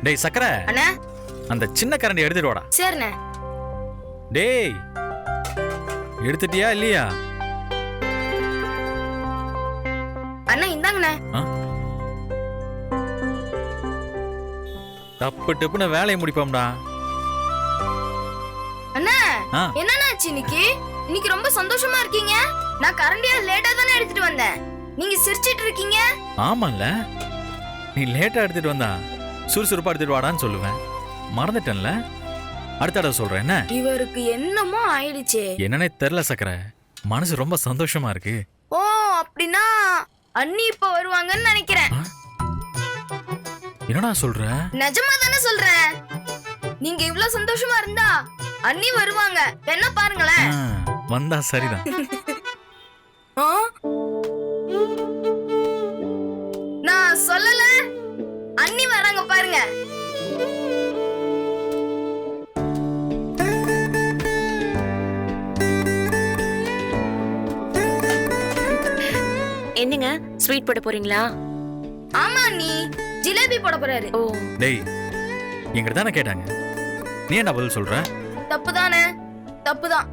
டேய் சக்கர அண்ணா அந்த சின்ன கரண்டி எடுத்துட்டு வாடா. சரிண்ணே. டேய் எடுத்துட்டியா இல்லையா? அண்ணா இந்தாங்கண்ணே. டப்பு டப்புன்னு வேலையை முடிப்போம்டா. அண்ணா என்னண்ணா ஆச்சு இன்னைக்கு? இன்னைக்கு ரொம்ப சந்தோஷமா இருக்கீங்க. நான் கரண்டியா லேட்டா தானே எடுத்துட்டு வந்தேன். நீங்க சிரிச்சிட்டு இருக்கீங்க. ஆமால்ல, நீ லேட்டா எடுத்துட்டு வந்தா சுறுசுறுப்பா எடுத்துட்டு வாடான்னு சொல்லுவேன். மறந்துட்டேன்ல, அடுத்த தடவை சொல்றேன். என்ன இவருக்கு என்னமோ ஆயிடுச்சு. என்னன்னே தெரியல சக்கர, மனசு ரொம்ப சந்தோஷமா இருக்கு. ஓ அப்படின்னா அண்ணி இப்ப வருவாங்கன்னு நினைக்கிறேன். என்னடா சொல்ற? நிஜமா தானே சொல்றேன். நீங்க இவ்வளவு சந்தோஷமா இருந்தா அண்ணி வருவாங்க. என்ன பாருங்களேன். வந்தா சரிதான். நான் சொல்லல, அண்ணி வராங்க பாருங்க. என்னங்க ஸ்வீட் போட போறீங்களா? ஆமா அண்ணி, ஜிலேபி போட போறாரு. ஓ டேய் எங்கிட்ட தானே கேட்டாங்க, நீ என்ன பதில் சொல்ற? தப்புதானே? தப்புதான்.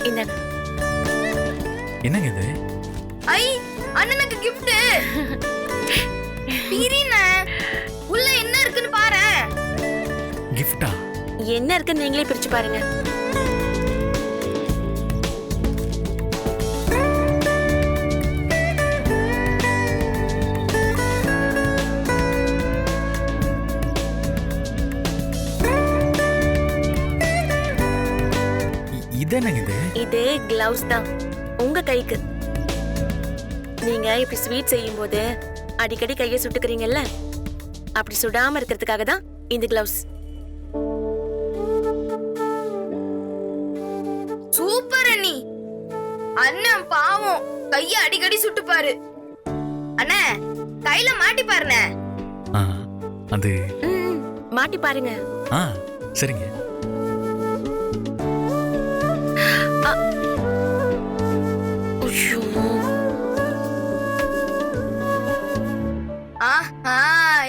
இந்தாங்க. என்னங்க இது? ஐ அண்ணனுக்கு gift. பீரினா உள்ள என்ன இருக்குன்னு பாரு. கிஃப்டா? என்ன இருக்குன்னு நீங்களே பிரிச்சு பாருங்க. இது என்னங்க இது? இது கிளவுஸ் தான் உங்க கைக்கு. நீங்க இப்படி ஸ்வீட் செய்யும் போது அடிக்கடி கையை சுட்டுக்கிறீங்கல்ல, அப்படி சுடாம இருக்கிறதுக்காக தான் இந்த கிளவுஸ். சூப்பர் அண்ணி. அண்ணன் பாவம் கைய அடிக்கடி சுட்டுப்பாரு. அண்ணே கையில மாட்டி பாருண்ணே. அது மாட்டி பாருங்க. சரிங்க.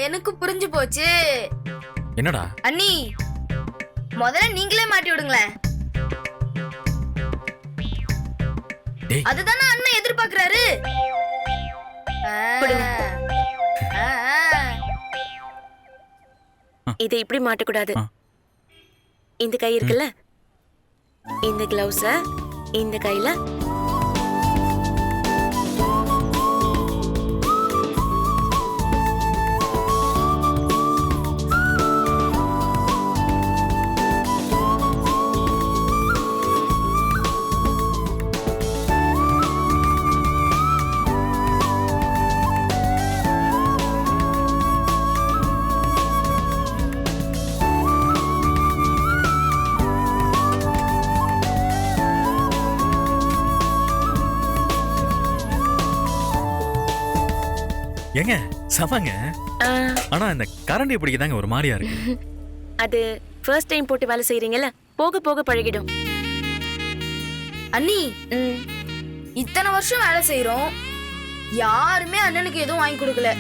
எனக்கு புரிஞ்சு போச்சு. என்னடா? அண்ணி முதல்ல நீங்களே மாட்டி விடுங்களேன். அதுதானே அண்ணன் எதிர்பார்க்கிறாரு. இதை இப்படி மாட்டக்கூடாது. இந்த கை இருக்குல்ல, இந்த கிளவுஸ இந்த கையில ஏங்க சமாங்க. ஆனா இந்த கரண்டி பிடிக்கதாங்க ஒரு மாதிரியா இருக்கு. அது ஃபர்ஸ்ட் டைம் போட்டு வேலை செய்றீங்கல்ல, போக போக பழகிடும். அண்ணி இத்தனை வருஷம் வேலை செய்யறோம், யாருமே அண்ணனுக்கு எதுவும் வாங்கி கொடுக்கல.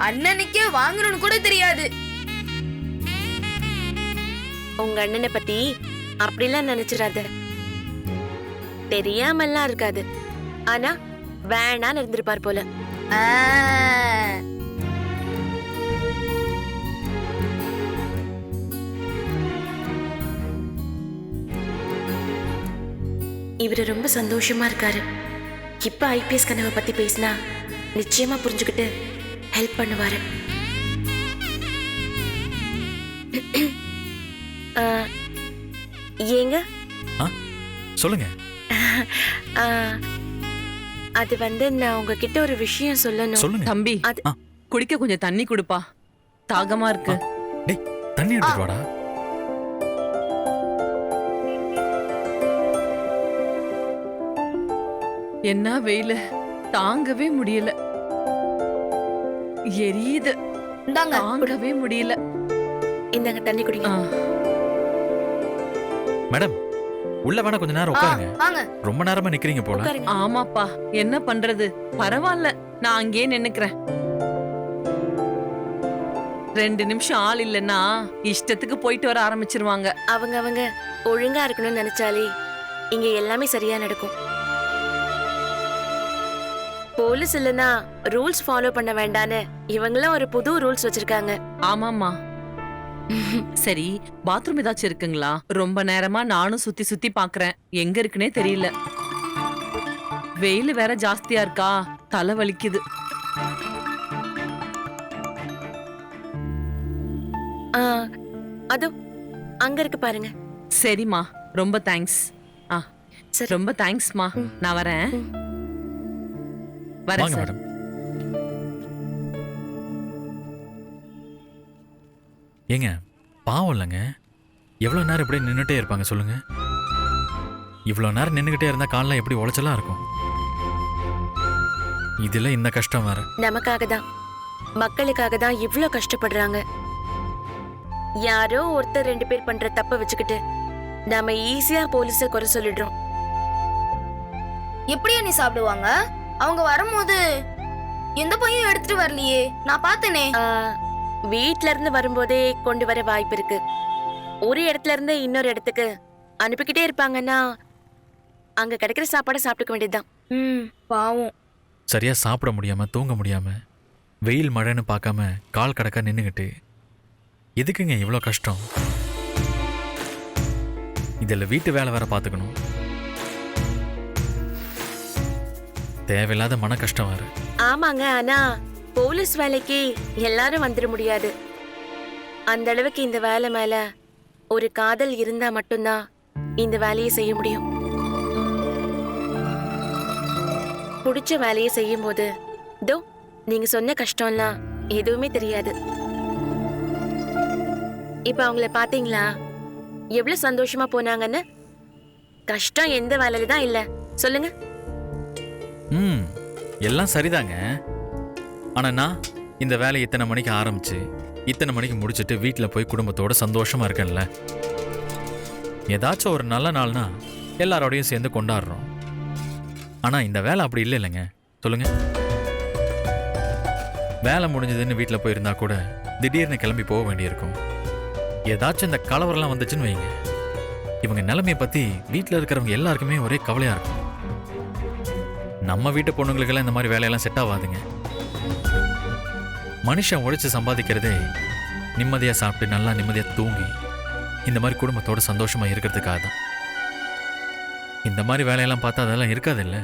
அண்ணனுக்கே வாங்கணும்னு கூட தெரியாது. உங்க அண்ணனை பத்தி அப்படிலாம் நினைச்சிடாத. தெரியாமல்லாம் இருக்காது, ஆனா வேணான்னு இருந்திருப்பார் போல. இவரு ரொம்ப சந்தோஷமா இருக்காரு. இப்ப ஐபிஎஸ் கனவை பத்தி பேசினா நிச்சயமா புரிஞ்சுக்கிட்டு ஹெல்ப் பண்ணுவாரு. ஏங்க சொல்லுங்க. அது வந்து நான் உங்ககிட்ட ஒரு விஷயம் சொல்லணும். சொல்லுங்க தம்பி. குடிக்க கொஞ்சம் தண்ணி குடுப்பா, தாகமா இருக்கு. டேய் தண்ணி எடுத்துட்டு வாடா. என்ன வெயில தாங்கவே முடியல, எரியுது, தாங்கவே முடியல. இந்தாங்க தண்ணி குடிங்க. மேடம் உள்ள வேணா கொஞ்ச நேரம் உட்காருங்க. வாங்க. ரொம்ப நேரமா நிக்கிறீங்க போல. உட்காருங்க. ஆமாப்பா, என்ன பண்றது? பரவாயில்ல, நான் அங்கேயே நின்னுக்கிறேன். 2 நிமிஷம் ஆள் இல்லைன்னா இஷ்டத்துக்கு போயிட்டு வர ஆரம்பிச்சிருவாங்க. அவங்க ஒழுங்கா இருக்கணும்னு நினைச்சாலே இங்க எல்லாமே சரியா நடக்கும். போலீஸ் இல்லனா ரூல்ஸ் ஃபாலோ பண்ண வேண்டான்னு இவங்களும் ஒரு புது ரூல்ஸ் வச்சிருக்காங்க. ஆமாமா. சரி, பாத்ரூம் ஏதாச்சும் இருக்குங்களா? ரொம்ப நேரமா நானும் சுத்தி சுத்தி பாக்குறேன், எங்க இருக்குன்னே தெரியல. வெயில் வேற ஜாஸ்தியா இருக்கா, தலை வலிக்குது. ஆ, அதோ அங்க இருக்கு பாருங்க. சரிம்மா, ரொம்ப தேங்க்ஸ். சரி. ரொம்ப தேங்க்ஸ்மா. நான் வரேன். வரேன் வாங்க சார். மேடம். ஏங்க பாவம் இல்லைங்க, எவ்வளவு நேரம் இப்படியே நின்னுட்டே இருப்பாங்க சொல்லுங்க. இவ்வளவு நேரம் நின்னுகிட்டே இருந்தா கால்லாம் எப்படி உளைச்சலா இருக்கும். இதுல இந்த கஷ்டம் வேற. நமக்காக தான், மக்களுக்காக தான் இவ்ளோ கஷ்டப்படுறாங்க. யாரோ ஒருத்தர் 2 பேர் பண்ற தப்ப வச்சுக்கிட்டு நாம ஈஸியா போலீஸ குறை சொல்லிடுறோம். எப்படியா நீ சாப்பிடுவாங்க? அவங்க வரும்போது எந்த பையும் எடுத்துட்டு வரலையே, நான் பார்த்தேனே. வீட்ல இருந்து வரும்போதே கொண்டு வர வாய்ப்பு இருக்கு. ஒரு இடத்துல இருந்து இன்னொரு இடத்துக்கு அனுப்பிக்கிட்டே இருப்பாங்கன்னா அங்க கிடைக்கிற சாப்பாடை சாப்பிட்டுக்க வேண்டியதுதான். பாவம். சரியா சாப்பிட முடியாம தூங்க முடியாம வெயில் மழைன்னு பார்க்காம கால் கடக்கா நின்னுகிட்டு எதுக்குங்க இவ்வளோ கஷ்டம்? இதில் வீட்டு வேலை வேற பார்த்துக்கணும், தேவையில்லாத மன கஷ்டம் வேற. ஆமாங்க, ஆனா போலீஸ் வேலைக்கு எல்லாரும் வந்துட முடியாது. அந்த அளவுக்கு இந்த வேலை மேல ஒரு காதல் இருந்தா மட்டும்தான் இந்த வேலையை செய்ய முடியும். பிடிச்ச வேலையை செய்யும் போது தோ நீங்க சொன்ன கஷ்டம்லாம் எதுவுமே தெரியாது. இப்ப அவங்கள பாத்தீங்களா எவ்வளவு சந்தோஷமா போனாங்கன்னு? கஷ்டம் எந்த வேலையில தான் இல்ல சொல்லுங்க. எல்லாம் சரிதாங்க. ஆனா நான் இந்த வேலையை இத்தனை மணிக்கு ஆரம்பிச்சு இத்தனை மணிக்கு முடிச்சுட்டு வீட்டில் போய் குடும்பத்தோட சந்தோஷமா இருக்கேன்ல. ஏதாச்சும் ஒரு நல்ல நாள்னா எல்லாரோடையும் சேர்ந்து கொண்டாடுறோம். ஆனா இந்த வேலை அப்படி இல்லை இல்லைங்க, சொல்லுங்க. வேலை முடிஞ்சதுன்னு வீட்டில் போயிருந்தா கூட திடீர்னு கிளம்பி போக வேண்டியிருக்கும். ஏதாச்சும் இந்த கலவரெல்லாம் வந்துச்சுன்னு வைங்க, இவங்க நிலைமையை பத்தி வீட்டில் இருக்கிறவங்க எல்லாருக்குமே ஒரே கவலையா இருக்கும். நம்ம வீட்டு பொண்ணுங்களுக்கெல்லாம் இந்த மாதிரி வேலையெல்லாம் செட் ஆகாதுங்க. மனுஷன் உழைச்சு சம்பாதிக்கிறதே நிம்மதியா சாப்பிட்டு நல்லா நிம்மதியா தூங்கி இந்த மாதிரி குடும்பத்தோட சந்தோஷமா இருக்கிறதுக்காக தான். இந்த மாதிரி வேலையெல்லாம் பார்த்தா அதெல்லாம் இருக்காது இல்லை.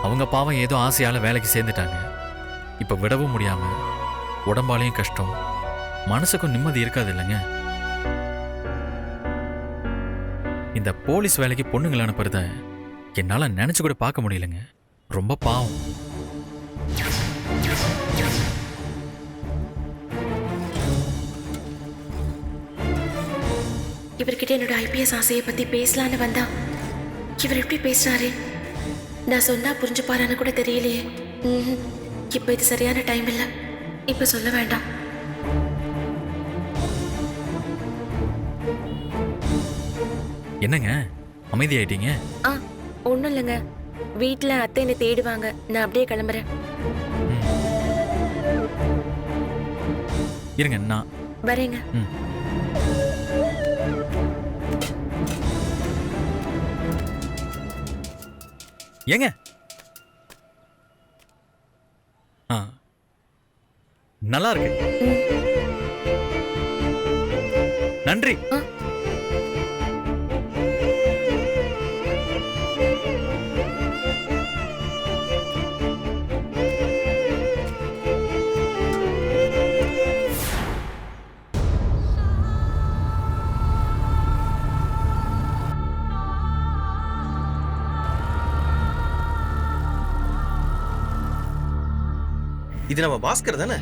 அவங்க பாவம் ஏதோ ஆசையால வேலைக்கு சேர்ந்துட்டாங்க. இப்ப விடவும் முடியாம உடம்பாலையும் கஷ்டம், மனசுக்கும் நிம்மதி இருக்காது இல்லைங்க. இந்த போலீஸ் வேலைக்கு பொண்ணுங்களை அனுப்புறத என்னால நினைச்சு கூட பார்க்க முடியலங்க. ரொம்ப பாவம். இவர்கிட்ட என்னோட ஐபிஎஸ் ஆசையை பத்தி பேசலான்னு வந்தா இவர் எப்படி பேசுறாரு? நான் சொன்னா புரிஞ்சுப்பாரான்னு கூட தெரியலையே. இப்ப இது சரியான டைம் இல்ல, இப்ப சொல்ல வேண்டாம். என்னங்க அமைதியாயிட்டீங்க? ஒண்ணும் இல்லைங்க, வீட்டுல அத்தை என்னை தேடுவாங்க, நான் அப்படியே கிளம்புறேன். இருங்க நான் வரேங்க. ஏங்க நல்லா இருக்கு, நன்றி. இது நம்ம பாஸ்கர் தானே?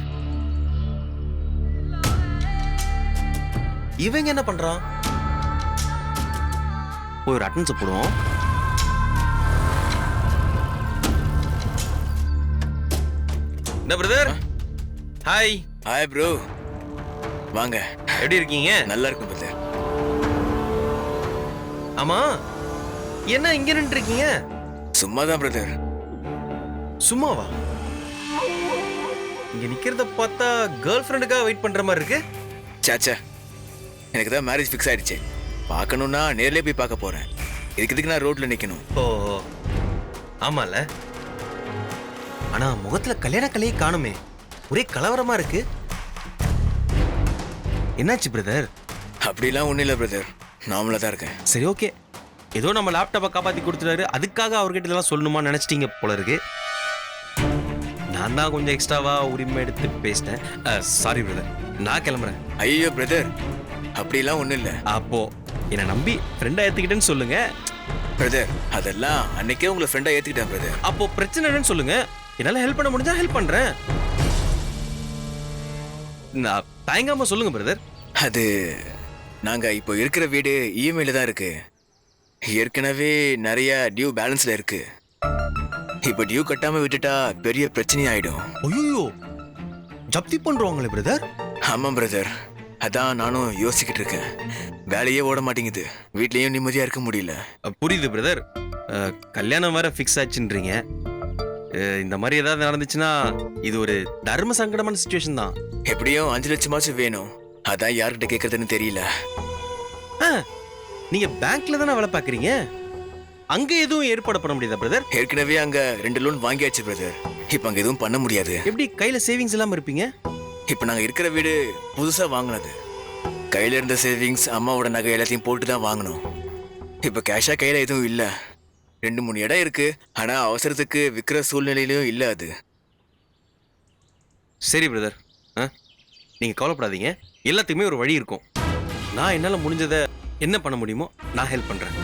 இவங்க என்ன பண்றான்? ஒரு அட்டன்ஸ் போடுவோம். என்ன பிரதர்? ஹாய். ஹாய் ப்ரோ, வாங்க. எப்படி இருக்கீங்க? நல்லா இருக்கும் பிரதர். ஆமா என்ன இங்க நின்று இருக்கீங்க? சும்மா தான் பிரதர். சும்மாவா? இங்க நிக்கிறத பார்த்தா கேர்ள் ஃப்ரெண்டுக்காக வெயிட் பண்ற மாதிரி இருக்கு. சாச்சா, எனக்கு தான் மேரேஜ் ஃபிக்ஸ் ஆயிடுச்சு. பார்க்கணும்னா நேர்லயே போய் பார்க்க போறேன். இதுக்கு நான் ரோட்ல நிக்கணும். ஓ ஆமால. ஆனா முகத்துல கல்யாண கலையை காணுமே, ஒரே கலவரமா இருக்கு. என்னாச்சு பிரதர்? அப்படிலாம் ஒண்ணும் இல்லை பிரதர், நார்மலா தான் இருக்கேன். சரி ஓகே, ஏதோ நம்ம லேப்டாப்பை காப்பாத்தி கொடுத்துட்டாரு, அதுக்காக அவர்கிட்ட இதெல்லாம் சொல்லணுமா நினைச்சிட்டீங்க போல இருக்கு. நான் தான் கொஞ்சம் எக்ஸ்ட்ராவா உரிமை எடுத்து பேசிட்டேன். சாரி பிரதர், நான் கிளம்புறேன். ஐயோ பிரதர், அப்படிலாம் ஒண்ணும் இல்லை. அப்போ என்னை நம்பி ஃப்ரெண்டா ஏத்துக்கிட்டேன்னு சொல்லுங்க. பிரதர், அதெல்லாம் அன்னைக்கே உங்களை ஃப்ரெண்டா ஏத்துக்கிட்டேன் பிரதர். அப்போ பிரச்சனை என்னன்னு சொல்லுங்க, என்னால ஹெல்ப் பண்ண முடிஞ்சா ஹெல்ப் பண்றேன். நான் தயங்காம சொல்லுங்க பிரதர். அது நாங்க இப்போ இருக்கிற வீடு இஎம்ஐல தான் இருக்கு. ஏற்கனவே நிறைய டியூ பேலன்ஸ்ல இருக்கு. இப்போ டியூ கட்டாம விட்டுட்டா பெரிய பிரச்சனை ஆயிடும். ஐயோ, ஜப்தி பண்றவங்களே பிரதர். ஆமாம் பிரதர், அதான் நானும் யோசிக்கிட்டு இருக்கேன். வேலையே ஓட மாட்டேங்குது, வீட்லயும் நிம்மதியா இருக்க முடியல. புரியுது பிரதர். கல்யாணம் வேற ஃபிக்ஸ் ஆச்சுன்றீங்க. இந்த மாதிரி ஏதாவது நடந்துச்சுன்னா இது ஒரு தர்ம சங்கடமான சிச்சுவேஷன் தான். எப்படியும் 5 லட்சமாச்சும் வேணும். அதான் யார்கிட்ட கேட்கறதுன்னு தெரியல. நீங்க பேங்க்ல தானே வேலை பாக்குறீங்க, அங்க எதுவும் ஏற்பாடு பண்ண முடியாதா பிரதர்? ஏற்கனவே அங்க 2 லோன் வாங்கியாச்சு பிரதர். இப்ப அங்க எதுவும் பண்ண முடியாது. எப்படி கையில சேவிங்ஸ் இல்லாம இருப்பீங்க? இப்ப நாங்க இருக்கிற வீடு புதுசா வாங்கினது. கையில இருந்த சேவிங்ஸ், அம்மாவோட நகை எல்லாத்தையும் போட்டு தான் வாங்கணும். இப்ப கேஷா கையில எதுவும் இல்ல. 2-3 இடம் இருக்கு, ஆனா அவசரத்துக்கு விற்கிற சூழ்நிலையிலும் இல்ல அது. சரி பிரதர், நீங்க கவலைப்படாதீங்க, எல்லாத்துக்குமே ஒரு வழி இருக்கும். நான் என்னால முடிஞ்சதை என்ன பண்ண முடியுமோ நான் ஹெல்ப் பண்றேன்.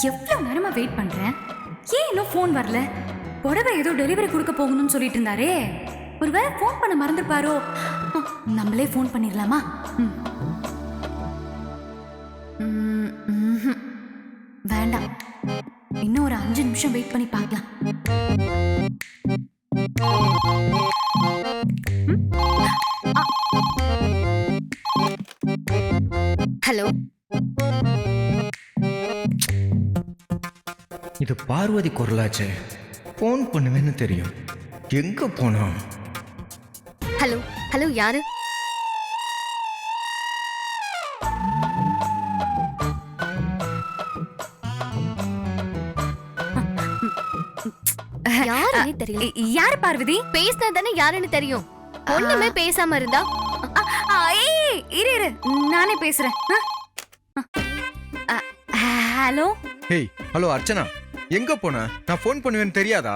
எவ்வளவு நேரமா வெயிட் பண்றேன். ஏன் இன்னும் ஃபோன் வரல? புடவை ஏதோ டெலிவரி கொடுக்க போகணும்னு சொல்லிட்டு இருந்தாரே. ஒருவேளை ஃபோன் பண்ண மறந்துருப்பாரோ? நம்மளே ஃபோன் பண்ணிடலாமா? வேண்டாம், இன்னும் ஒரு 5 நிமிஷம் வெயிட் பண்ணி பார்க்கலாம். ஹலோ, இது பார்வதி குரலாச்சே. ஃபோன் பண்ணுவேன்னு தெரியும், எங்க போனோம்? ஹலோ, ஹலோ, யாரு? யாருன்னே தெரியல. யாரு பார்வதி? பேசினா தானே யாருன்னு தெரியும். ஒண்ணுமே பேசாம இருந்தா. ஏய், இரு இரு, நானே பேசுறேன். ஹலோ. ஹேய், ஹலோ அர்ச்சனா, எங்க போன? நான் ஃபோன் பண்ணுவேன்னு தெரியாதா?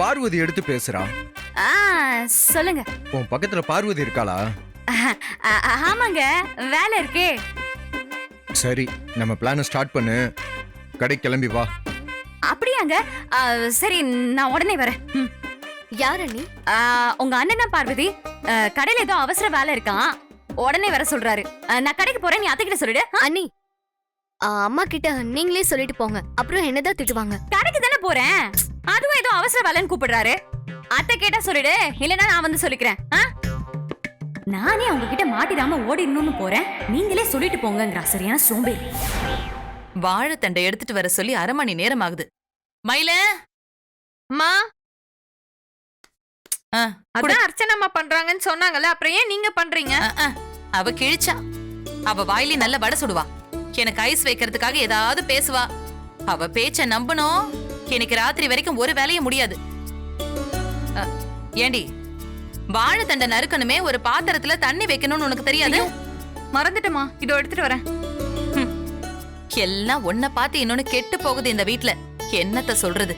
பார்வதி எடுத்து பேசுறா. சொல்லுங்க. உன் பக்கத்துல பார்வதி இருக்காளா? ஆமாங்க, வேலை இருக்கே. சரி, நம்ம பிளானை ஸ்டார்ட் பண்ணு. கடை கிளம்பி வா. அப்படியாங்க? சரி, நான் உடனே வரேன். யாரு நீ? உங்க அண்ணன் தான் பார்வதி. கடையில ஏதோ அவசர வேலை இருக்கான், உடனே வர சொல்றாரு. நான் கடைக்கு போறேன், நீ அத்தை கிட்ட சொல்லிடு. அண்ணி, அம்மா கிட்ட நீங்களே சொல்லிட்டு போங்க, அப்புறம் என்னதான் திட்டுவாங்க. கடைக்கு தானே போறேன், அதுவும் ஏதோ அவசர வேலைன்னு கூப்பிடுறாரு. அத்தை கேட்டா சொல்லிடு, இல்லைன்னா நான் வந்து சொல்லிக்கிறேன். நானே அவங்க கிட்ட மாட்டிடாம ஓடிடணும்னு போறேன், நீங்களே சொல்லிட்டு போங்கங்கிறா. சரியான சோம்பேறி. வாழைத்தண்டை எடுத்துட்டு வர சொல்லி 1/2 மணி நேரம் ஆகுது. மயில அம்மா, அதான் அர்ச்சனாமா பண்றாங்கன்னு சொன்னாங்கல்ல, அப்புறம் ஏன் நீங்க பண்றீங்க? அவ கிழிச்சா. அவ வாயிலே நல்ல வடை சுடுவா, எனக்கு ஐஸ் வைக்கிறதுக்காக ஏதாவது பேசுவா. அவ பேச்ச நம்பணும், எனக்கு ராத்திரி வரைக்கும் ஒரு வேலையும் முடியாது. ஏண்டி, வாழைத்தண்டை நறுக்கணுமே, ஒரு பாத்திரத்துல தண்ணி வைக்கணும்னு உனக்கு தெரியாது? மறந்துட்டமா, இதோ எடுத்துட்டு வரேன். எல்லாம் ஒன்ன பார்த்து இன்னொன்னு கெட்டு போகுது இந்த வீட்ல. என்னத்த சொல்றது?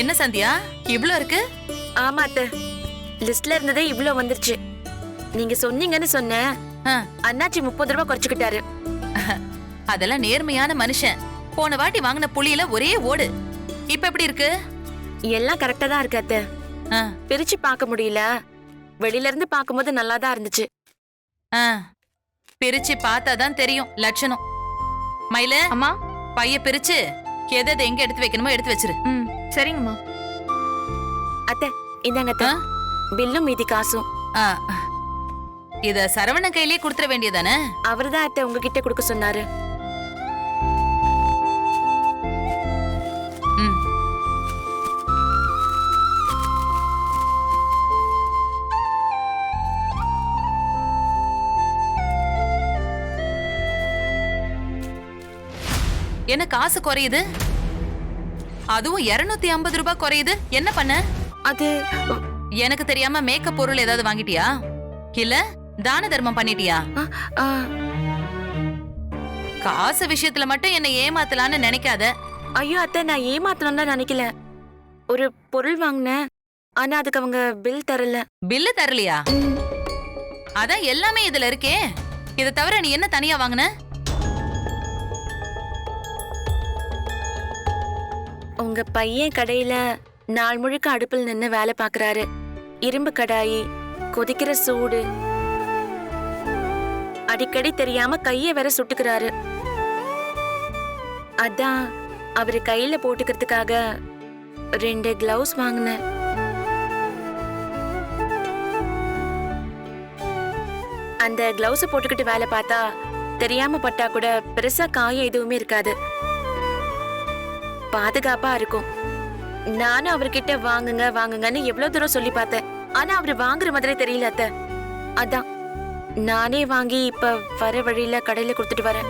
என்ன சந்தியா, இவ்ளோ இருக்கு? ஆமா அத்தை, லிஸ்ட்ல இருந்ததே இவ்ளோ வந்துருச்சு. நீங்க சொன்னீங்கன்னு சொன்னேன். அண்ணாச்சி 30 ரூபாய் குறைச்சுக்கிட்டாரு. அதெல்லாம் நேர்மையான மனுஷன். போன வாட்டி வாங்கின புளியில ஒரே ஓடு. இப்ப எப்படி இருக்கு? எல்லாம் கரெக்டா தான் இருக்கு அத்தை. ஆ, பிரிச்சு பார்க்க முடியல. வெளியில இருந்து பார்க்கும்போது நல்லா தான் இருந்துச்சு. ஆ. பிரிச்சு பார்த்தாதான் தெரியும் லட்சணம். மயில அம்மா. பைய பிரிச்சு எதை எதை எங்க எடுத்து வைக்கணுமோ எடுத்து வச்சிரு. ம் சரிங்கம்மா. அத்தை இந்தாங்க அத்தை. ஆ? பில்லும் மீதி காசும். ஆ, இத சரவணன் கையிலேயே கொடுத்துட வேண்டியதானே? அவர்தான் அத்தை உங்ககிட்ட கொடுக்க சொன்னாரு. ம். என்ன காசு குறையுது? அதுவும் 250 ரூபாய் குறையுது. என்ன பண்ண? அது எனக்கு தெரியாம மேக்கப் பொருள் ஏதாவது வாங்கிட்டியா? இல்ல தான தர்மம் பண்ணிட்டியா? ஆ, ஆ, காசு விஷயத்துல மட்டும் என்ன ஏமாத்தலான்னு நினைக்காத. ஐயோ அத்தை நான் ஏமாத்தணும்னு நினைக்கல. ஒரு பொருள் வாங்கினேன். ஆனா அதுக்கு அவங்க பில் தரல. பில்லு தரலையா? ம், அதான் எல்லாமே இதுல இருக்கே. இத தவிர நீ என்ன தனியா வாங்குன? உங்க பையன் கடையில நாள் முழுக்க அடுப்பில் நின்னு வேலை பாக்குறாரு. இரும்பு கடாயி, கொதிக்கிற சூடு, அடிக்கடி தெரியாம கைய வேற சுட்டுக்கிறாரு. அதான் அவரு கையில போட்டுக்கிறதுக்காக 2 கிளவுஸ் வாங்கினேன். அந்த கிளவுஸ் போட்டுக்கிட்டு வேலை பார்த்தா தெரியாம பட்டா கூட பெருசா காயம் எதுவுமே இருக்காது. பாதுகாப்பா இருக்கும். நானும் அவர்கிட்ட வாங்குங்க வாங்குங்கன்னு எவ்வளவு தூரம் சொல்லி பார்த்தேன். ஆனா அவரு வாங்குற மாதிரி தெரியல அத்தை. அதான் நானே வாங்கி இப்ப வர வழியில கடையில கொடுத்துட்டு வரேன்.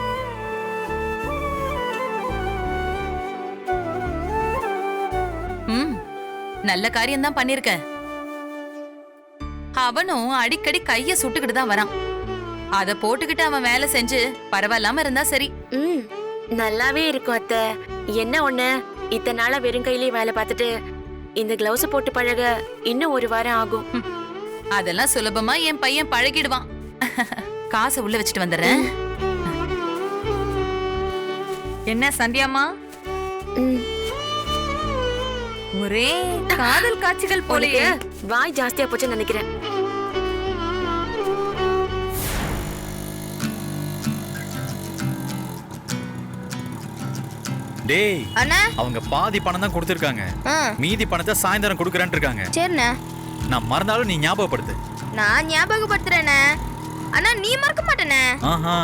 ம், நல்ல காரியம் தான் பண்ணிருக்க. அவனும் அடிக்கடி கைய சுட்டுக்கிட்டு தான் வரான். அத போட்டுக்கிட்டு அவன் வேலை செஞ்சு பரவாயில்லாம இருந்தா சரி. ம் நல்லாவே இருக்கும் அத்தை. என்ன ஒண்ணு, இத்தனை நாளா வெறும் கையிலேயே வேலை பார்த்துட்டு இந்த கிளவுஸ் போட்டு பழக இன்னும் 1 வாரம் ஆகும். அதெல்லாம் சுலபமா என் பையன் பழகிடுவான். காசை உள்ள வச்சுட்டு வந்துடுறேன். என்ன சந்தியாம்மா? ம், ஒரே காதல் காட்சிகள் போலயே. உனக்கு வாய் ஜாஸ்தியா போச்சுன்னு நினைக்கிறேன். டேய், அண்ணா. அவங்க பாதி பணம் தான் கொடுத்துருக்காங்க. ஆ, மீதி பணத்தை சாயந்தரம் கொடுக்குறேன்னு இருக்காங்க. சரிண்ணே. நான் மறந்தாலும் நீ ஞாபகப்படுத்து. நான் ஞாபகப்படுத்துறேண்ணே. ஆனா நீ மறக்க மாட்டேனே. ஆஹா.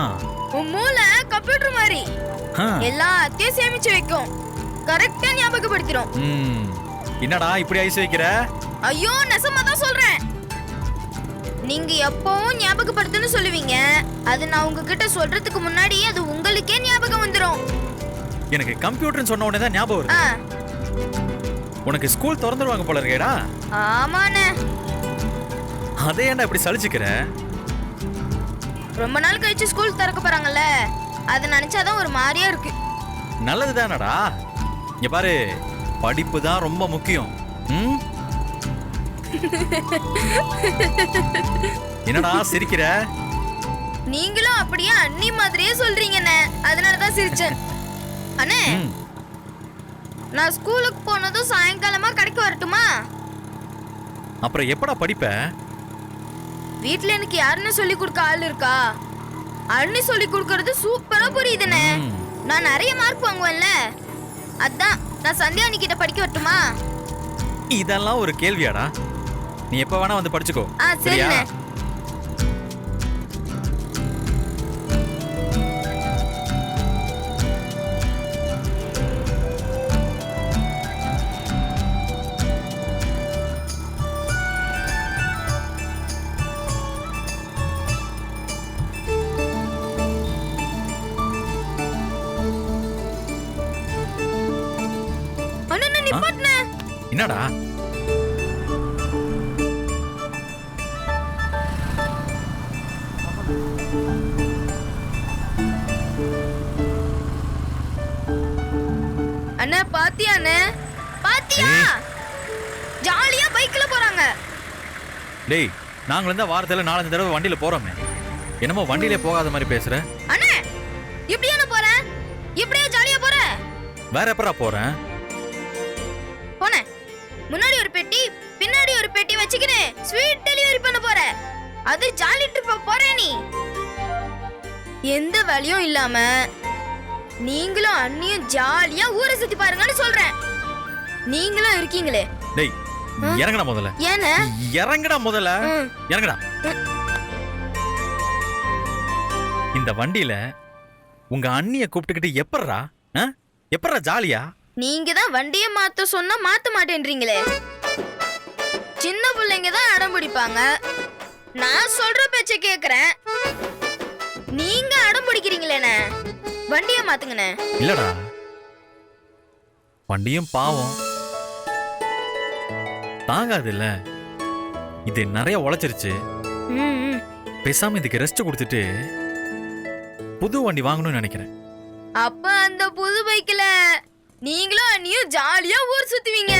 உன் மூளை கம்ப்யூட்டர் மாதிரி ஆ. எல்லாத்தையும் சேமிச்சு வைக்கும். கரெக்டா ஞாபகப்படுத்திரும். ம். என்னடா இப்படி ஐஸ் வைக்கிற? ஐயோ நெசமா தான் சொல்றேன். நீங்க எப்பவும் ஞாபகப்படுத்துன்னு சொல்லுவீங்க. அது நான் உங்ககிட்ட சொல்றதுக்கு முன்னாடி அது உங்களுக்கே ஞாபகம் வந்துரும். எனக்கு கம்ப்யூட்டர்னு சொன்ன உடனே தான் ஞாபகம் வருது. ஆ, உனக்கு ஸ்கூல் திறந்துருவாங்க போல இருக்கேடா. ஆமாண்ணே. அதே ஏன்டா இப்படி சலிச்சுக்கிற? ரொம்ப நாள் கழிச்சு ஸ்கூல் திறக்க போறாங்கல்ல, அதை நினைச்சாதான் ஒரு மாதிரியா இருக்கு. நல்லது தானடா. இங்க பாரு, படிப்பு தான் ரொம்ப முக்கியம். ம்? என்னடா சிரிக்கிற? நீங்களும் அப்படியே அண்ணி மாதிரியே சொல்றீங்கண்ணே. அதனாலதான் சிரிச்சேன். அண்ணே, ம். நான் ஸ்கூலுக்கு போனதும் சாயங்காலமா கடைக்கு வரட்டுமா? அப்புறம் எப்படா படிப்ப? வீட்ல எனக்கு யாருன்னு சொல்லி கொடுக்க ஆள் இருக்கா? அண்ணி சொல்லி கொடுக்கறது சூப்பரா புரியுதுண்ணே. ம். நான் நிறைய மார்க் வாங்குவேன்ல. அதான் நான் சந்தியா அண்ணி கிட்ட படிக்க வரட்டுமா? இதெல்லாம் ஒரு கேள்வியாடா? நீ எப்ப வேணா வந்து படிச்சுக்கோ. ஆ, சரிண்ணே. அண்ணா நிப்பாட்டுனே. என்னடா? அண்ணா பாத்தியா அண்ணே? பாத்தியா? ஜாலியா பைக்ல போறாங்க. டேய், நாங்களும் தான் வாரத்துல 4-5 தடவை வண்டியில போறோமே. என்னமோ வண்டியிலே போகாத மாதிரி பேசுற. அண்ணே இப்படியா போற? இப்படியே ஜாலியா போற? வேற எப்படா போறேன்? போனேன் முன்னாடி ஒரு பெட்டி பின்னாடி ஒரு பெட்டி வச்சுக்கினேன் ஸ்வீட் டெலிவரி பண்ண போற. அது ஜாலி ட்ரிப்பா போற நீ. எந்த வேலையும் இல்லாம நீங்களும் அண்ணியும் ஜாலியா ஊரை சுத்தி பாருங்கன்னு சொல்றேன். நீங்களும் இருக்கீங்களே. டேய் இறங்கடா முதல்ல. ஏன்னா இறங்கடா முதல்ல. இறங்கடா. இந்த வண்டியில உங்க அண்ணிய கூப்பிட்டுக்கிட்டு எப்பறா எப்பறா ஜாலியா? நீங்க தான் வண்டியை மாத்த சொன்னா மாத்த மாட்டேன்றீங்களே. சின்ன பிள்ளைங்க தான் அடம் பிடிப்பாங்க. நான் சொல்ற பேச்ச கேக்குறேன். நீங்க அடம் பிடிக்கிறீங்களேண்ணே. வண்டியை மாத்துங்கண்ணே. இல்லடா, வண்டியும் பாவம் தாங்காது இல்ல. இது நிறைய உழைச்சிருச்சு. பேசாம இதுக்கு ரெஸ்ட் கொடுத்துட்டு புது வண்டி வாங்கணும்னு நினைக்கிறேன். அப்ப அந்த புது பைக்ல நீங்களும் அண்ணியும் ஜாலியா ஊர் சுத்துவீங்க.